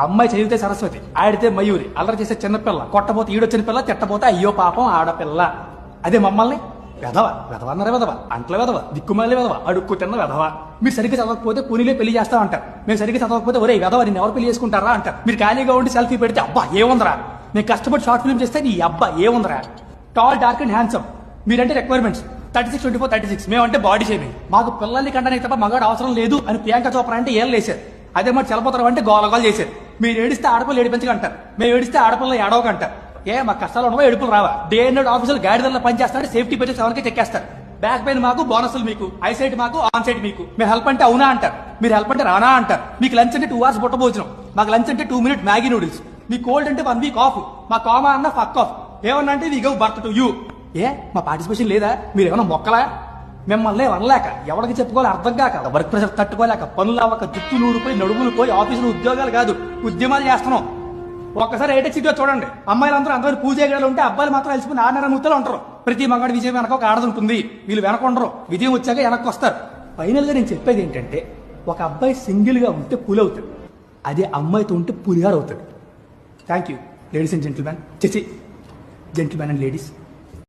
అమ్మాయి చదివితే సరస్వతి, ఆడితే మయూరి, అల్లరి చేసే చిన్నపిల్ల, కొట్టబోతే ఈడొచ్చిన పిల్ల, తిట్టబోతే అయ్యో పాపం ఆడపిల్ల. అదే మమ్మల్ని వెధవ వెధవ అన్నారా, వెధవ అంట్ల వెధవ, దిక్కుమాలి వెధవ, అడుక్కు తిన్న వెధవ. మీరు సరిగ్గా చదవకపోతే పునిలే పెళ్లి చేస్తా అంటారు. మేము సరిగ్గా చదవకపోతే ఒరే వెధవ నిన్ను ఎవరు పెళ్లి చేసుకుంటారా అంటారు. మీరు ఖాళీగా ఉండి సెల్ఫీ పెడితే అబ్బా ఏముందరా, నేను కష్టపడి షార్ట్ ఫిల్మ్ చేస్తే నీ అబ్బా ఏముందరా. టాల్, డార్క్ అండ్ హ్యాండ్సమ్, మీరంటే రిక్వైర్మెంట్స్ 36, 24, 36. మేమంటే బాడీ షేమింగ్. మాకు పిల్లల్ని కంటానికి తప్ప మగాడు అవసరం లేదు అని ప్రియాంక చోప్రా అంటే ఏళ్ళు వేశారు. అదే మరి చలపోతారు అంటే గోలగోలు చేశారు. మీరు ఏడిస్తే ఆడపిల్లలు ఏడిపించగా అంటారు, మేము ఏడిస్తే ఆడపిల్లలు ఏడవక అంటారు. మా కష్టాలు ఉండవా, ఏడుపులు రావా? డే అండ్ నైట్ ఆఫీసులు గాడిదల్లో పనిచేస్తాడు, సేఫ్టీ పెట్టి ఎవరికి చెక్కేస్తారు. బ్యాక్ పెయిన్ మాకు, బోనస్లు మీకు, ఐసైట్ మాకు, ఆన్ సైట్ మీకు. మేము హెల్ప్ అంటే అవునా అంటారు, మీరు హెల్ప్ అంటే రానా అంటారు. మీకు లంచ్ అంటే 2 hours బుట్ట భోజనం, మాకు లంచ్ అంటే 2 minute మ్యాగీ నూడిల్స్. మీ కోల్డ్ అంటే 1 week ఆఫ్, మా కామా అన్న ఫక్ ఆఫ్. ఏమన్నా అంటే వి గవ్ బర్త్ టు యూ. మా పార్టిసిపేషన్ లేదా? మీరు ఏమన్నా మొక్కలా? మిమ్మల్ని వనలేక, ఎవరికి చెప్పుకోవాలి అర్థం కాక, వర్క్ ప్రెషర్ తట్టుకోలేక, పనులు అవ్వక, జుట్టు నూడిపోయి, నడుములు పోయి, ఆఫీసులో ఉద్యోగాలు కాదు ఉద్యమాలు చేస్తున్నాం. ఒక్కసారి ఏటెక్స్ సిటీలో చూడండి, అమ్మాయిలందరూ అందరూ పూజలు ఉంటే అబ్బాయిలు మాత్రం కలిసిపోయి 6 ముద్దలు ఉంటారు. ప్రతి మగాడి విజయం వెనక ఒక ఆడది ఉంటుంది. వీళ్ళు వెనక ఉండరు, విజయం వచ్చాక వెనక్కి వస్తారు. ఫైనల్ గా నేను చెప్పేది ఏంటంటే, ఒక అబ్బాయి సింగిల్ గా ఉంటే పులి అవుతాడు, అదే అమ్మాయితో ఉంటే పులిహార్ అవుతాడు. Thank you ladies and gentlemen, gentlemen and ladies.